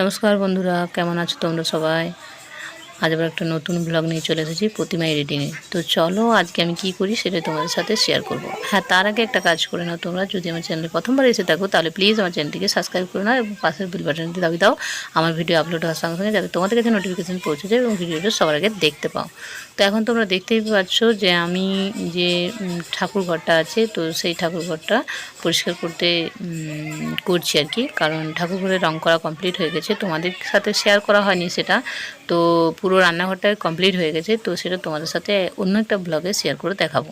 নমস্কার বন্ধুরা, কেমন আছো তোমরা সবাই? আজ আবার একটা নতুন ব্লগ নিয়ে চলে এসেছি প্রতিমা এডিটিংয়ে। তো চলো আজকে আমি কি করি সেটা তোমাদের সাথে শেয়ার করব। হ্যাঁ, তার আগে একটা কাজ করে নাও তোমরা, যদি আমার চ্যানেলে প্রথমবার এসে থাকো তাহলে প্লিজ আমার চ্যানেলটিকে সাবস্ক্রাইব করে নাও এবং পাশের বেল বাটনটি দাবি দাও আমার ভিডিও আপলোড হওয়ার সঙ্গে সঙ্গে, যাতে তোমাদের কাছে নোটিফিকেশন পৌঁছে যায় এবং ভিডিওটা সবার আগে দেখতে পাও। তো এখন তোমরা দেখতেই পাচ্ছ যে আমি যে ঠাকুর ঘরটা আছে, তো সেই ঠাকুর ঘরটা পরিষ্কার করতে করছি আর কি। কারণ ঠাকুর ঘরে রং করা কমপ্লিট হয়ে গেছে, তোমাদের সাথে শেয়ার করা হয়নি সেটা। তো পুরো রান্নাঘরটা কমপ্লিট হয়ে গেছে, তো সেটা তোমাদের সাথে অন্য একটা ব্লগে শেয়ার করে দেখাবো।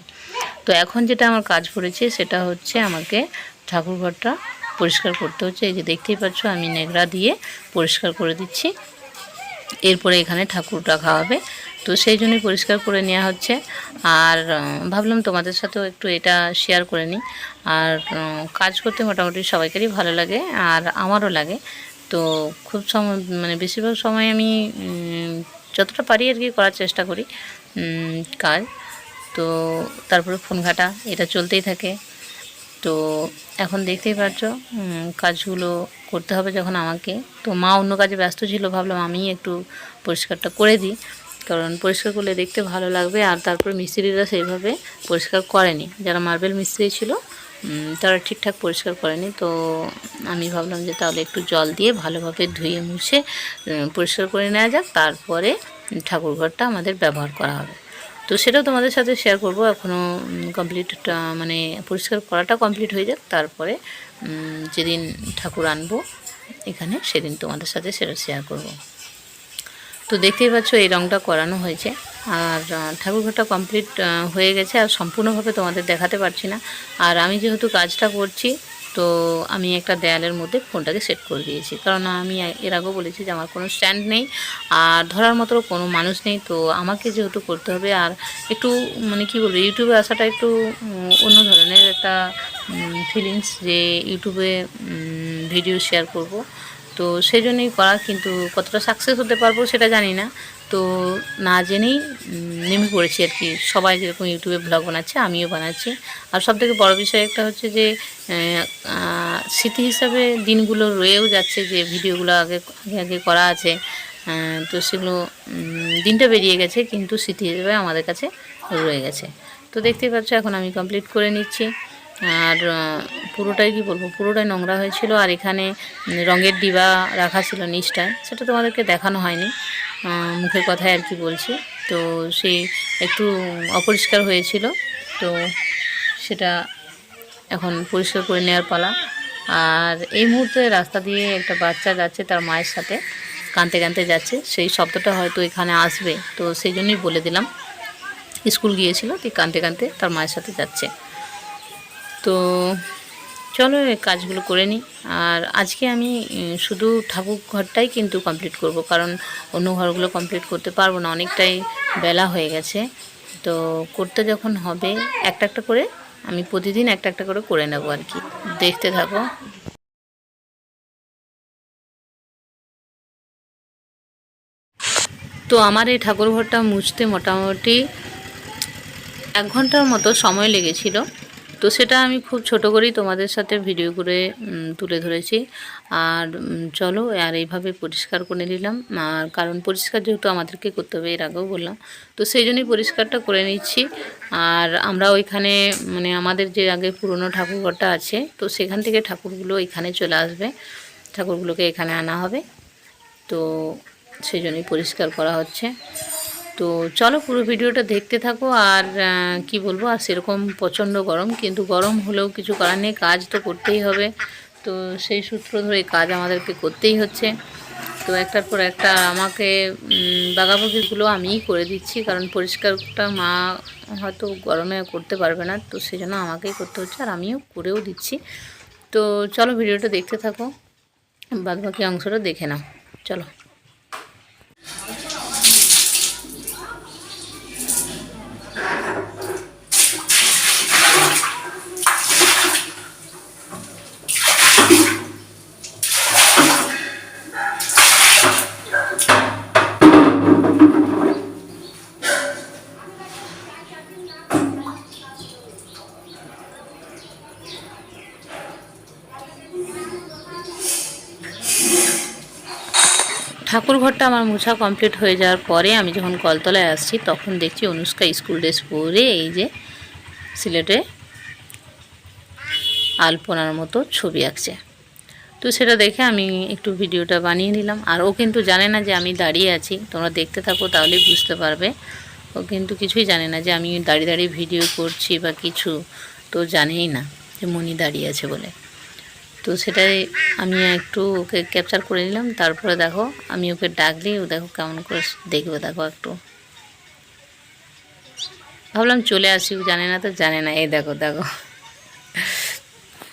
তো এখন যেটা আমার কাজ পড়েছে সেটা হচ্ছে আমাকে ঠাকুরঘরটা পরিষ্কার করতে হচ্ছে। এই যে দেখতেই পাচ্ছ আমি নেগড়া দিয়ে পরিষ্কার করে দিচ্ছি। এরপরে এখানে ঠাকুর রাখা হবে, তো সেই জন্যই পরিষ্কার করে নেওয়া হচ্ছে। আর ভাবলাম তোমাদের সাথেও একটু এটা শেয়ার করে নিই। আর কাজ করতে মোটামুটি সবাইকারই ভালো লাগে, আর আমারও লাগে। তো খুব সময় মানে বেশিরভাগ সময় আমি যতটা পারি আর কি করার চেষ্টা করি কাজ। তো তারপরে ফোন ঘাটা এটা চলতেই থাকে। তো এখন দেখতেই পাচ্ছ কাজগুলো করতে হবে যখন আমাকে। তো মা অন্য কাজে ব্যস্ত ছিল, ভাবলাম আমি একটু পরিষ্কারটা করে দিই, কারণ পরিষ্কার করলে দেখতে ভালো লাগবে। আর তারপরে মিস্ত্রিরা সেইভাবে পরিষ্কার করেনি, যারা মার্বেল মিস্ত্রি ছিল তারা ঠিকঠাক পরিষ্কার করেনি। তো আমি ভাবলাম যে তাহলে একটু জল দিয়ে ভালোভাবে ধুয়ে মুছে পরিষ্কার করে নেওয়া যাক, তারপরে ঠাকুরঘরটা আমাদের ব্যবহার করা হবে। তো সেটাও তোমাদের সাথে শেয়ার করব। এখনও কমপ্লিট মানে পরিষ্কার করাটা কমপ্লিট হয়ে যাক, তারপরে যেদিন ঠাকুর আনবো এখানে সেদিন তোমাদের সাথে সেটা শেয়ার করব। তো দেখতেই পাচ্ছ এই রঙটা করানো হয়েছে, আর ঠাকুরঘরটা কমপ্লিট হয়ে গেছে। আর সম্পূর্ণভাবে তোমাদের দেখাতে পারছি না। আর আমি যেহেতু কাজটা করছি, তো আমি একটা দেয়ালের মধ্যে ফোনটাকে সেট করে দিয়েছি, কারণ আমি এর আগেও বলেছি যে আমার কোনো স্ট্যান্ড নেই আর ধরার মতো কোনো মানুষ নেই। তো আমাকে যেহেতু করতে হবে, আর একটু মানে কী বলবো, ইউটিউবে আসাটা একটু অন্য ধরনের একটা ফিলিংস, যে ইউটিউবে ভিডিও শেয়ার করব। তো সেই জন্যই করা, কিন্তু কতটা সাকসেস হতে পারবো সেটা জানি না। তো না জেনেই নেমে পড়েছি আর কি। সবাই যেরকম ইউটিউবে ব্লগ বানাচ্ছে আমিও বানাচ্ছি। আর সবথেকে বড় বিষয় একটা হচ্ছে যে স্মৃতি হিসাবে দিনগুলো রয়েও যাচ্ছে, যে ভিডিওগুলো আগে আগে আগে করা আছে। তো সেগুলো দিনটা বেরিয়ে গেছে, কিন্তু স্মৃতি হিসেবে আমাদের কাছে রয়ে গেছে। তো দেখতেই পাচ্ছ এখন আমি কমপ্লিট করে নিচ্ছি। আর পুরোটাই কি বলবো, পুরোটাই নোংরা হয়েছিল। আর এখানে রঙের ডিবা রাখা ছিল নিচটায়, সেটা তোমাদেরকে দেখানো হয়নি, মুখের কথায় আর কি বলছি। তো সেই একটু অপরিষ্কার হয়েছিল, তো সেটা এখন পরিষ্কার করে নেওয়ার পালা। আর এই মুহূর্তে রাস্তা দিয়ে একটা বাচ্চা যাচ্ছে তার মায়ের সাথে, কাঁদতে কাঁদতে যাচ্ছে। সেই শব্দটা হয়তো এখানে আসবে, তো সেই জন্যই বলে দিলাম। স্কুল গিয়েছিল, তুই কাঁদতে কাঁদতে তার মায়ের সাথে যাচ্ছে। তো চলো এই কাজগুলো করে নিই। আর আজকে আমি শুধু ঠাকুর ঘরটাই কিন্তু কমপ্লিট করব, কারণ অন্য ঘরগুলো কমপ্লিট করতে পারবো না, অনেকটাই বেলা হয়ে গেছে। তো করতে যখন হবে একটা একটা করে, আমি প্রতিদিন একটা একটা করে নেব আর কি। দেখতে থাকো। তো আমার এই ঠাকুর ঘরটা মুছতে মোটামুটি 1 ঘন্টার মতো সময় লেগেছিল। তো সেটা আমি খুব ছোট করেই তোমাদের সাথে ভিডিও করে তুলে ধরেছি। আর চলো আর এইভাবে পরিষ্কার করে নিলাম। আর কারণ পরিষ্কার যেহেতু আমাদেরকে করতে হবে, এর আগেও বললাম, তো সেই জন্যই পরিষ্কারটা করে নিচ্ছি। আর আমরা ওইখানে মানে আমাদের যে আগে পুরনো ঠাকুরঘরটা আছে, তো সেখান থেকে ঠাকুরগুলো এখানে চলে আসবে, ঠাকুরগুলোকে এখানে আনা হবে। তো সেই জন্যই পরিষ্কার করা হচ্ছে। তো চলো পুরো ভিডিওটা দেখতে থাকো। আর কি বলবো, আর সেরকম প্রচণ্ড গরম, কিন্তু গরম হলেও কিছু করার নেই, কাজ তো করতেই হবে। তো সেই সূত্র ধরে কাজ আমাদেরকে করতেই হচ্ছে। তো একটার পর একটা আমাকে বাগাবাগিগুলো আমিই করে দিচ্ছি, কারণ পরিষ্কারটা মা হয়তো গরমে করতে পারবে না, তো সেই জন্য আমাকেই করতে হচ্ছে, আর আমিও করেও দিচ্ছি। তো চলো ভিডিওটা দেখতে থাকো, বাদবাকি অংশটা দেখে নাও। চলো। ঠাকুর ঘরটা আমার মোছা কমপ্লিট হয়ে যাওয়ার পরে আমি যখন কলতলায় আসছি তখন দেখছি অনুষ্কা স্কুল ড্রেস পরে এই যে সিলেটে আলপনার মতো ছবি আঁকছে। তো সেটা দেখে আমি একটু ভিডিওটা বানিয়ে নিলাম। আর ও কিন্তু জানে না যে আমি দাঁড়িয়ে আছি, তোমরা দেখতে থাকো তাহলেই বুঝতে পারবে। ও কিন্তু কিছুই জানে না যে আমি দাঁড়িয়ে দাঁড়িয়ে ভিডিও করছি বা কিছু, তো জানেই না যে মনি দাঁড়িয়ে আছে বলে। তো সেটাই আমি একটু ওকে ক্যাপচার করে নিলাম। তারপরে দেখো আমি ওকে ডাকলি ও দেখো কেমন করে দেখবে, দেখো একটু ভাবলাম চলে আসি, ও জানে না তো জানে না, এই দেখো দেখো